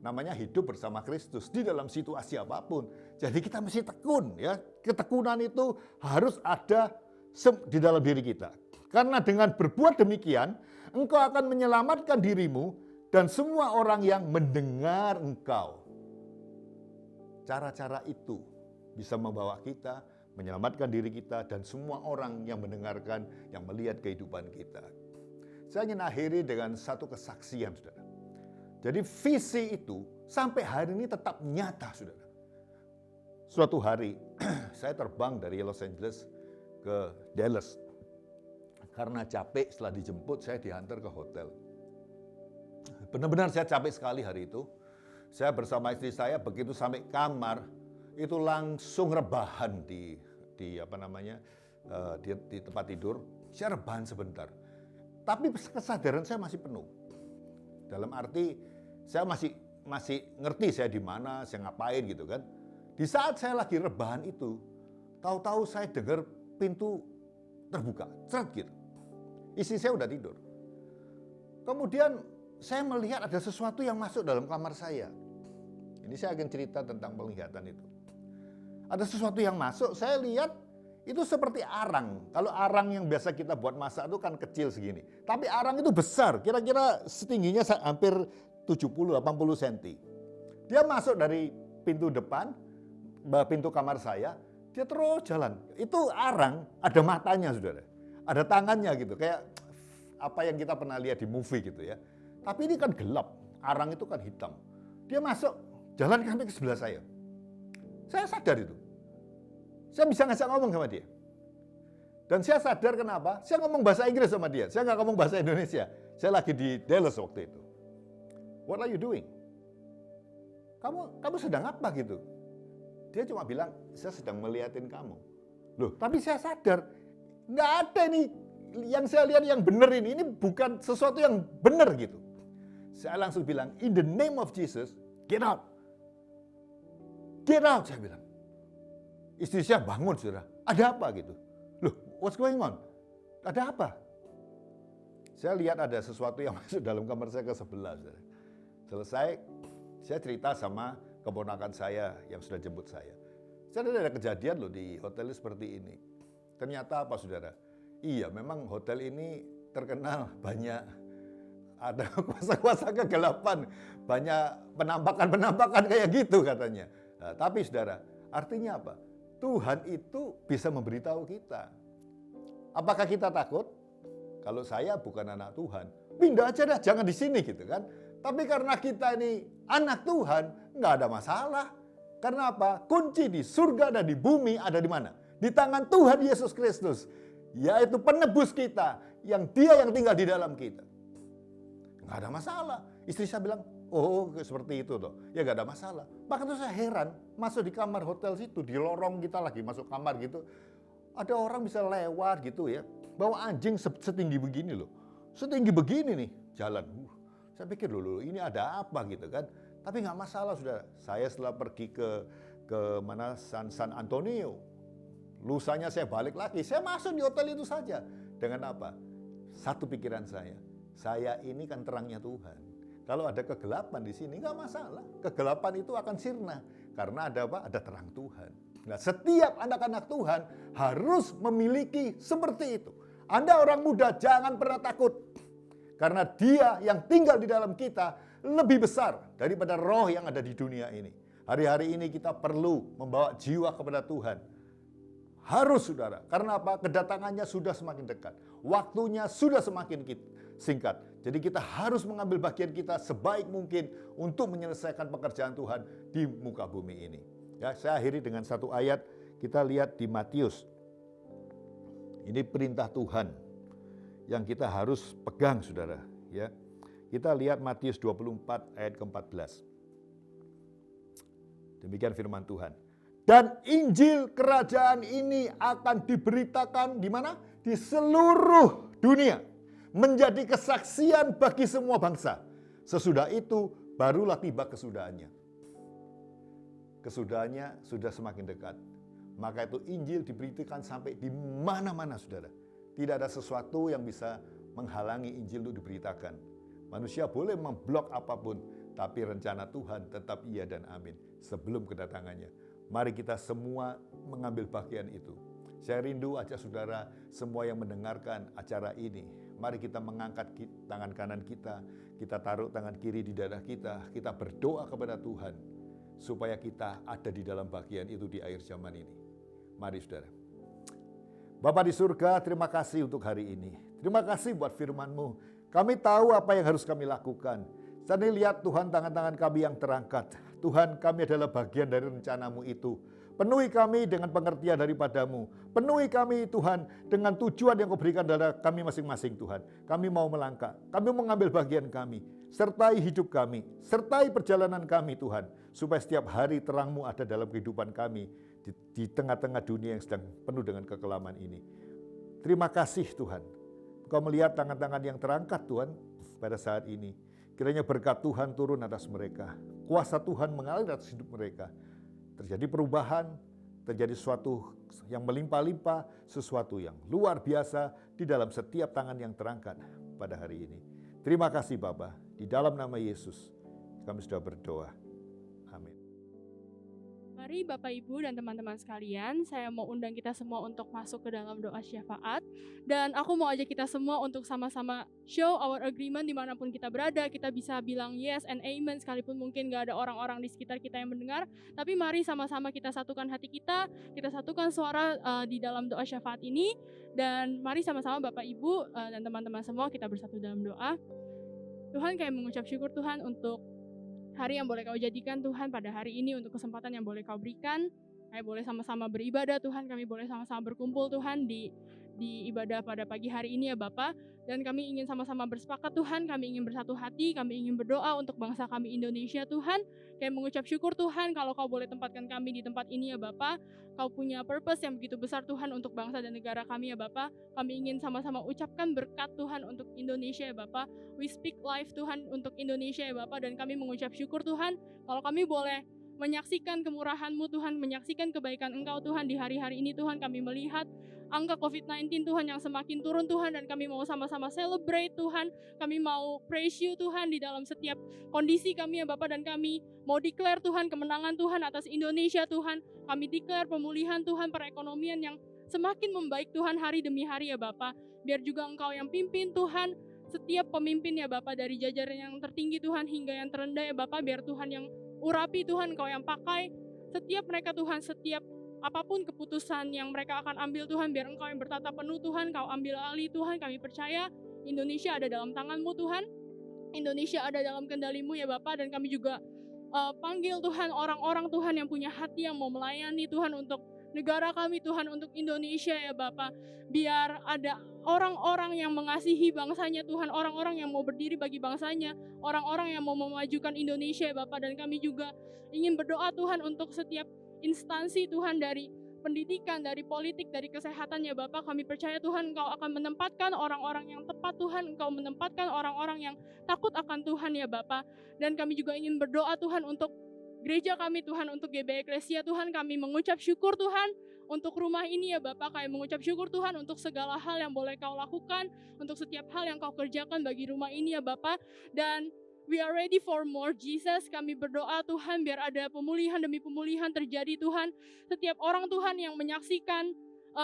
Namanya hidup bersama Kristus di dalam situasi apapun. Jadi kita mesti tekun, ya. Ketekunan itu harus ada di dalam diri kita. Karena dengan berbuat demikian, engkau akan menyelamatkan dirimu dan semua orang yang mendengar engkau. Cara-cara itu bisa membawa kita, menyelamatkan diri kita, dan semua orang yang mendengarkan, yang melihat kehidupan kita. Saya ingin akhiri dengan satu kesaksian, saudara. Jadi visi itu sampai hari ini tetap nyata, saudara. Suatu hari, saya terbang dari Los Angeles ke Dallas. Karena capek, setelah dijemput, saya diantar ke hotel. Benar-benar saya capek sekali hari itu. Saya bersama istri saya, begitu sampai kamar, itu langsung rebahan di tempat tidur. Saya rebahan sebentar. Tapi kesadaran saya masih penuh. Dalam arti, saya masih ngerti saya di mana, saya ngapain gitu kan. Di saat saya lagi rebahan itu, tahu-tahu saya dengar pintu terbuka, ceret gitu. Istri saya udah tidur. Kemudian saya melihat ada sesuatu yang masuk dalam kamar saya. Ini saya akan cerita tentang penglihatan itu. Ada sesuatu yang masuk, saya lihat itu seperti arang. Kalau arang yang biasa kita buat masak itu kan kecil segini. Tapi arang itu besar, kira-kira setingginya hampir 70-80 cm. Dia masuk dari pintu depan, pintu kamar saya, dia terus jalan. Itu arang, ada matanya, saudara. Ada tangannya gitu, kayak apa yang kita pernah lihat di movie gitu ya. Tapi ini kan gelap, arang itu kan hitam. Dia masuk, jalan sampai ke sebelah saya. Saya sadar itu. Saya bisa ngajak ngomong sama dia. Dan saya sadar kenapa? Saya ngomong bahasa Inggris sama dia, saya nggak ngomong bahasa Indonesia. Saya lagi di Dallas waktu itu. What are you doing? Kamu sedang apa gitu? Dia cuma bilang, saya sedang melihatin kamu. Loh, tapi saya sadar, nggak ada nih yang saya lihat yang benar ini bukan sesuatu yang benar gitu. Saya langsung bilang, in the name of Jesus, get out. Get out, saya bilang. Istri saya bangun, saudara. Ada apa gitu? Loh, what's going on? Ada apa? Saya lihat ada sesuatu yang masuk dalam kamar saya ke sebelah, saudara. Selesai, saya cerita sama keponakan saya yang sudah jemput saya. Saya ada kejadian loh di hotel seperti ini. Ternyata apa, saudara? Iya, memang hotel ini terkenal banyak ada kuasa-kuasa kegelapan, banyak penampakan-penampakan kayak gitu katanya. Nah, tapi saudara, artinya apa? Tuhan itu bisa memberitahu kita. Apakah kita takut? Kalau saya bukan anak Tuhan, pindah aja dah, jangan di sini gitu kan. Tapi karena kita ini anak Tuhan, nggak ada masalah. Karena apa? Kunci di surga dan di bumi ada di mana? Di tangan Tuhan Yesus Kristus, yaitu penebus kita, yang Dia yang tinggal di dalam kita. Nggak ada masalah. Istri saya bilang, oh seperti itu toh. Ya nggak ada masalah. Bahkan tuh saya heran, masuk di kamar hotel situ, di lorong kita lagi masuk kamar gitu, ada orang bisa lewat gitu ya, bawa anjing setinggi begini loh. Setinggi begini nih jalan. Saya pikir loh, ini ada apa gitu kan. Tapi nggak masalah, sudah. Saya setelah pergi ke ke mana San Antonio. Lusanya saya balik lagi, saya masuk di hotel itu saja. Dengan apa? Satu pikiran saya ini kan terangnya Tuhan. Kalau ada kegelapan di sini nggak masalah. Kegelapan itu akan sirna karena ada apa? Ada terang Tuhan. Nah, setiap anak-anak Tuhan harus memiliki seperti itu. Anda orang muda jangan pernah takut. Karena Dia yang tinggal di dalam kita lebih besar daripada roh yang ada di dunia ini. Hari-hari ini kita perlu membawa jiwa kepada Tuhan. Harus saudara, karena apa? Kedatangannya sudah semakin dekat. Waktunya sudah semakin singkat. Jadi kita harus mengambil bagian kita sebaik mungkin untuk menyelesaikan pekerjaan Tuhan di muka bumi ini. Ya, saya akhiri dengan satu ayat, kita lihat di Matius. Ini perintah Tuhan yang kita harus pegang saudara. Ya, kita lihat Matius 24 ayat ke-14. Demikian firman Tuhan. Dan Injil kerajaan ini akan diberitakan di mana? Di seluruh dunia. Menjadi kesaksian bagi semua bangsa. Sesudah itu barulah tiba kesudahannya. Kesudahannya sudah semakin dekat. Maka itu Injil diberitakan sampai di mana-mana saudara. Tidak ada sesuatu yang bisa menghalangi Injil itu diberitakan. Manusia boleh memblok apapun, tapi rencana Tuhan tetap iya dan amin sebelum kedatangannya. Mari kita semua mengambil bagian itu. Saya rindu ajak saudara semua yang mendengarkan acara ini. Mari kita mengangkat tangan kanan kita taruh tangan kiri di dada kita berdoa kepada Tuhan supaya kita ada di dalam bagian itu di akhir zaman ini. Mari saudara. Bapa di surga, terima kasih untuk hari ini. Terima kasih buat firman-Mu. Kami tahu apa yang harus kami lakukan. Saat ini lihat Tuhan tangan-tangan kami yang terangkat. Tuhan, kami adalah bagian dari rencana-Mu itu. Penuhi kami dengan pengertian daripada-Mu. Penuhi kami Tuhan dengan tujuan yang Kau berikan kepada kami masing-masing Tuhan. Kami mau melangkah, kami mau mengambil bagian kami. Sertai hidup kami, sertai perjalanan kami Tuhan. Supaya setiap hari terang-Mu ada dalam kehidupan kami. Di tengah-tengah dunia yang sedang penuh dengan kekelaman ini. Terima kasih Tuhan. Kau melihat tangan-tangan yang terangkat Tuhan pada saat ini. Kiranya berkat Tuhan turun atas mereka. Kuasa Tuhan mengalir atas hidup mereka. Terjadi perubahan, terjadi sesuatu yang melimpah-limpah, sesuatu yang luar biasa di dalam setiap tangan yang terangkat pada hari ini. Terima kasih Bapa, di dalam nama Yesus kami sudah berdoa. Amin. Mari Bapak Ibu dan teman-teman sekalian, saya mau undang kita semua untuk masuk ke dalam doa syafaat. Dan aku mau ajak kita semua untuk sama-sama show our agreement dimanapun kita berada. Kita bisa bilang yes and amen sekalipun mungkin gak ada orang-orang di sekitar kita yang mendengar. Tapi mari sama-sama kita satukan hati kita satukan suara di dalam doa syafaat ini. Dan mari sama-sama Bapak Ibu dan teman-teman semua kita bersatu dalam doa. Tuhan, kami mengucap syukur Tuhan untuk hari yang boleh Kau jadikan Tuhan pada hari ini, untuk kesempatan yang boleh Kau berikan. Kami boleh sama-sama beribadah Tuhan, kami boleh sama-sama berkumpul Tuhan di ibadah pada pagi hari ini ya Bapa. Dan kami ingin sama-sama bersepakat Tuhan, kami ingin bersatu hati, kami ingin berdoa untuk bangsa kami Indonesia Tuhan. Kami mengucap syukur Tuhan kalau Kau boleh tempatkan kami di tempat ini ya Bapa. Kau punya purpose yang begitu besar Tuhan untuk bangsa dan negara kami ya Bapa. Kami ingin sama-sama ucapkan berkat Tuhan untuk Indonesia ya Bapa. We speak life Tuhan untuk Indonesia ya Bapa. Dan kami mengucap syukur Tuhan kalau kami boleh menyaksikan kemurahan-Mu Tuhan, menyaksikan kebaikan Engkau Tuhan di hari-hari ini Tuhan. Kami melihat angka COVID-19 Tuhan yang semakin turun Tuhan, dan kami mau sama-sama celebrate Tuhan. Kami mau praise You Tuhan di dalam setiap kondisi kami ya Bapa, dan kami mau declare Tuhan kemenangan Tuhan atas Indonesia Tuhan. Kami declare pemulihan Tuhan, perekonomian yang semakin membaik Tuhan hari demi hari ya Bapa. Biar juga Engkau yang pimpin Tuhan setiap pemimpin ya Bapa, dari jajaran yang tertinggi Tuhan hingga yang terendah ya Bapa. Biar Tuhan yang urapi Tuhan, Engkau yang pakai setiap mereka Tuhan, setiap apapun keputusan yang mereka akan ambil Tuhan, biar Engkau yang bertata penuh Tuhan, Kau ambil alih Tuhan. Kami percaya Indonesia ada dalam tangan-Mu Tuhan, Indonesia ada dalam kendali-Mu ya Bapa. Dan kami juga panggil Tuhan orang-orang Tuhan yang punya hati yang mau melayani Tuhan untuk negara kami Tuhan, untuk Indonesia ya Bapa. Biar ada orang-orang yang mengasihi bangsanya Tuhan, orang-orang yang mau berdiri bagi bangsanya, orang-orang yang mau memajukan Indonesia ya Bapa. Dan kami juga ingin berdoa Tuhan untuk setiap instansi Tuhan, dari pendidikan, dari politik, dari kesehatan ya Bapa. Kami percaya Tuhan Engkau akan menempatkan orang-orang yang tepat Tuhan, Engkau menempatkan orang-orang yang takut akan Tuhan ya Bapa. Dan kami juga ingin berdoa Tuhan untuk gereja kami Tuhan, untuk GBI Eklesia Tuhan, kami mengucap syukur Tuhan untuk rumah ini ya Bapak. Kami mengucap syukur Tuhan untuk segala hal yang boleh Kau lakukan, untuk setiap hal yang Kau kerjakan bagi rumah ini ya Bapak. Dan we are ready for more Jesus. Kami berdoa Tuhan biar ada pemulihan demi pemulihan terjadi Tuhan. Setiap orang Tuhan yang menyaksikan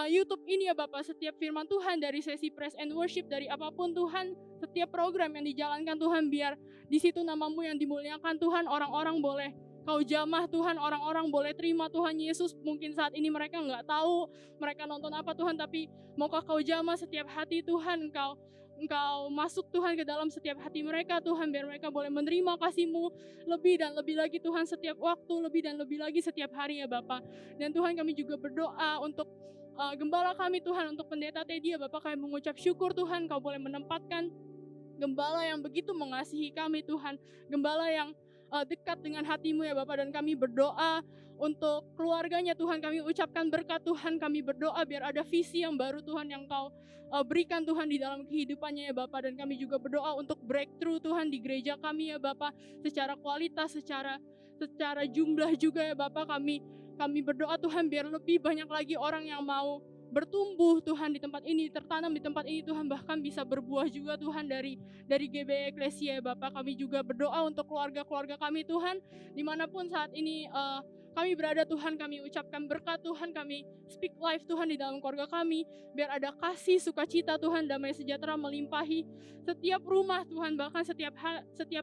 YouTube ini ya Bapak, setiap firman Tuhan dari sesi praise and worship, dari apapun Tuhan, setiap program yang dijalankan Tuhan, biar di situ namamu yang dimuliakan Tuhan, orang-orang boleh Kau jamah Tuhan, orang-orang boleh terima Tuhan Yesus. Mungkin saat ini mereka nggak tahu mereka nonton apa Tuhan, tapi maukah Kau jamah setiap hati Tuhan, Engkau masuk Tuhan ke dalam setiap hati mereka Tuhan, biar mereka boleh menerima kasih-Mu lebih dan lebih lagi Tuhan, setiap waktu lebih dan lebih lagi setiap hari ya Bapak. Dan Tuhan, kami juga berdoa untuk gembala kami Tuhan, untuk pendeta Teddy ya Bapak. Kami mengucap syukur Tuhan, Kau boleh menempatkan gembala yang begitu mengasihi kami Tuhan, gembala yang dekat dengan hati-Mu ya Bapak. Dan kami berdoa untuk keluarganya Tuhan, kami ucapkan berkat Tuhan, kami berdoa biar ada visi yang baru Tuhan yang Kau berikan Tuhan di dalam kehidupannya ya Bapak. Dan kami juga berdoa untuk breakthrough Tuhan di gereja kami ya Bapak, secara kualitas, secara jumlah juga ya Bapak. Kami berdoa Tuhan biar lebih banyak lagi orang yang mau bertumbuh Tuhan di tempat ini, tertanam di tempat ini Tuhan, bahkan bisa berbuah juga Tuhan dari GBI Eklesia ya Bapak. Kami juga berdoa untuk keluarga-keluarga kami Tuhan, dimanapun saat ini kami berada Tuhan. Kami ucapkan berkat Tuhan, kami speak life Tuhan di dalam keluarga kami, biar ada kasih, sukacita Tuhan, damai sejahtera melimpahi setiap rumah Tuhan, bahkan setiap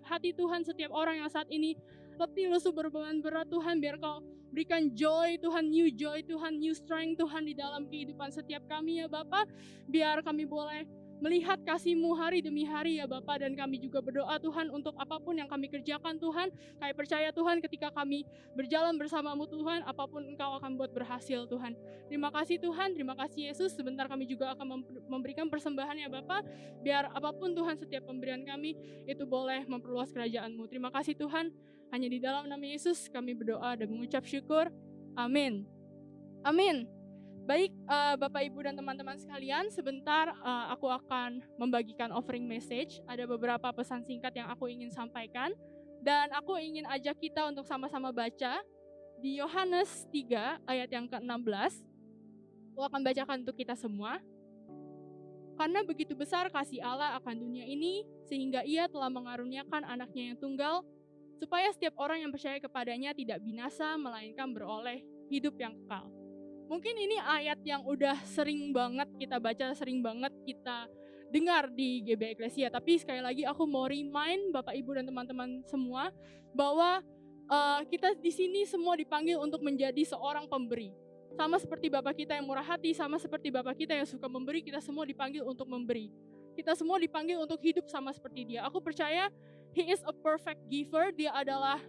hati Tuhan, setiap orang yang saat ini letih lesu berbeban berat Tuhan, biar Kau berikan joy Tuhan, new joy Tuhan, new strength Tuhan di dalam kehidupan setiap kami ya Bapak. Biar kami boleh melihat kasih-Mu hari demi hari ya Bapak. Dan kami juga berdoa Tuhan untuk apapun yang kami kerjakan Tuhan, kami percaya Tuhan ketika kami berjalan bersama-Mu Tuhan, apapun Engkau akan buat berhasil Tuhan. Terima kasih Tuhan, terima kasih Yesus. Sebentar kami juga akan memberikan persembahan ya Bapak, biar apapun Tuhan setiap pemberian kami itu boleh memperluas kerajaan-Mu. Terima kasih Tuhan, hanya di dalam nama Yesus kami berdoa dan mengucap syukur. Amin. Amin. Baik, Bapak Ibu dan teman-teman sekalian, sebentar aku akan membagikan offering message. Ada beberapa pesan singkat yang aku ingin sampaikan, dan aku ingin ajak kita untuk sama-sama baca di Yohanes 3 ayat yang ke-16. Aku akan bacakan untuk kita semua. Karena begitu besar kasih Allah akan dunia ini, sehingga Ia telah mengaruniakan anaknya yang tunggal, supaya setiap orang yang percaya kepadanya tidak binasa, melainkan beroleh hidup yang kekal. Mungkin ini ayat yang udah sering banget kita baca, sering banget kita dengar di GBI Eklesia. Tapi sekali lagi aku mau remind Bapak Ibu dan teman-teman semua bahwa kita di sini semua dipanggil untuk menjadi seorang pemberi. Sama seperti Bapak kita yang murah hati, sama seperti Bapak kita yang suka memberi, kita semua dipanggil untuk memberi. Kita semua dipanggil untuk hidup sama seperti Dia. Aku percaya He is a perfect giver. Dia adalah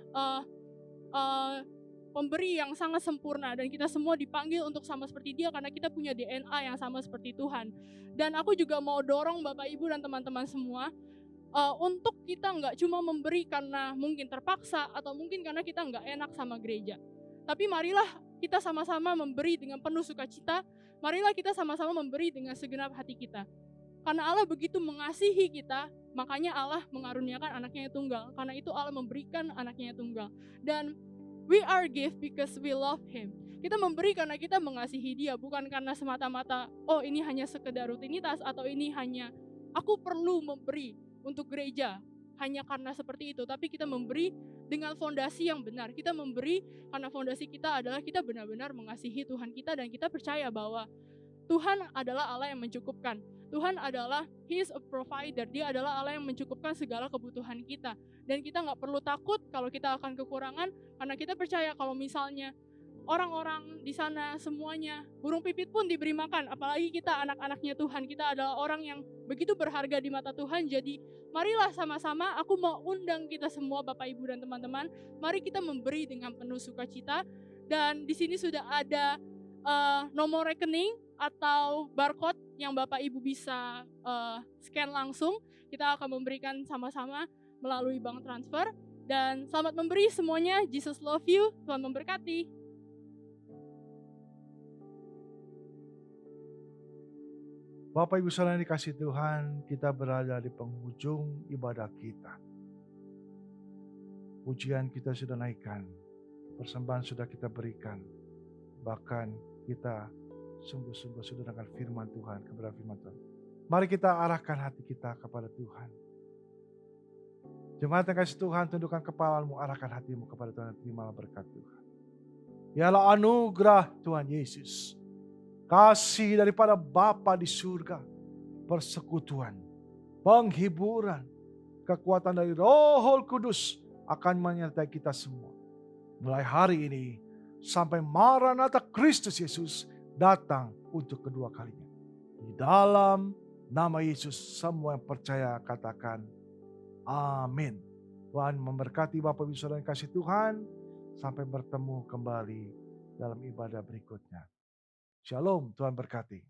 pemberi yang sangat sempurna, dan kita semua dipanggil untuk sama seperti Dia karena kita punya DNA yang sama seperti Tuhan. Dan aku juga mau dorong Bapak Ibu dan teman-teman semua untuk kita nggak cuma memberi karena mungkin terpaksa atau mungkin karena kita nggak enak sama gereja. Tapi marilah kita sama-sama memberi dengan penuh sukacita. Marilah kita sama-sama memberi dengan segenap hati kita. Karena Allah begitu mengasihi kita, makanya Allah mengaruniakan anaknya yang tunggal. Karena itu Allah memberikan anaknya yang tunggal. Dan we are give because we love Him. Kita memberi karena kita mengasihi Dia, bukan karena semata-mata, oh ini hanya sekedar rutinitas, atau ini hanya aku perlu memberi untuk gereja, hanya karena seperti itu. Tapi kita memberi dengan fondasi yang benar. Kita memberi karena fondasi kita adalah kita benar-benar mengasihi Tuhan kita, dan kita percaya bahwa Tuhan adalah Allah yang mencukupkan. Tuhan adalah He is a provider. Dia adalah Allah yang mencukupkan segala kebutuhan kita. Dan kita gak perlu takut kalau kita akan kekurangan, karena kita percaya kalau misalnya orang-orang di sana semuanya, burung pipit pun diberi makan. Apalagi kita anak-anaknya Tuhan. Kita adalah orang yang begitu berharga di mata Tuhan. Jadi marilah sama-sama, aku mau undang kita semua Bapak Ibu dan teman-teman, mari kita memberi dengan penuh sukacita. Dan di sini sudah ada nomor rekening atau barcode yang Bapak Ibu bisa scan langsung. Kita akan memberikan sama-sama melalui bank transfer. Dan selamat memberi semuanya. Jesus love you. Tuhan memberkati. Bapak Ibu sekalian dikasih Tuhan, kita berada di penghujung ibadah kita. Pujian kita sudah naikkan, Persembahan sudah kita berikan. Bahkan kita sungguh-sungguh sudah dengan firman Tuhan, kebenaran firman Tuhan. Mari kita arahkan hati kita kepada Tuhan. Jemaat yang kasih Tuhan, tundukkan kepalamu, arahkan hatimu kepada Tuhan, terimalah berkat Tuhan. Ialah anugerah Tuhan Yesus, kasih daripada Bapa di surga, persekutuan, penghiburan, kekuatan dari Roh Kudus akan menyertai kita semua. Mulai hari ini sampai Maranatha Kristus Yesus datang untuk kedua kalinya. Di dalam nama Yesus semua yang percaya katakan amin. Tuhan memberkati Bapak Ibu Saudara yang kasih Tuhan. Sampai bertemu kembali dalam ibadah berikutnya. Shalom, Tuhan berkati.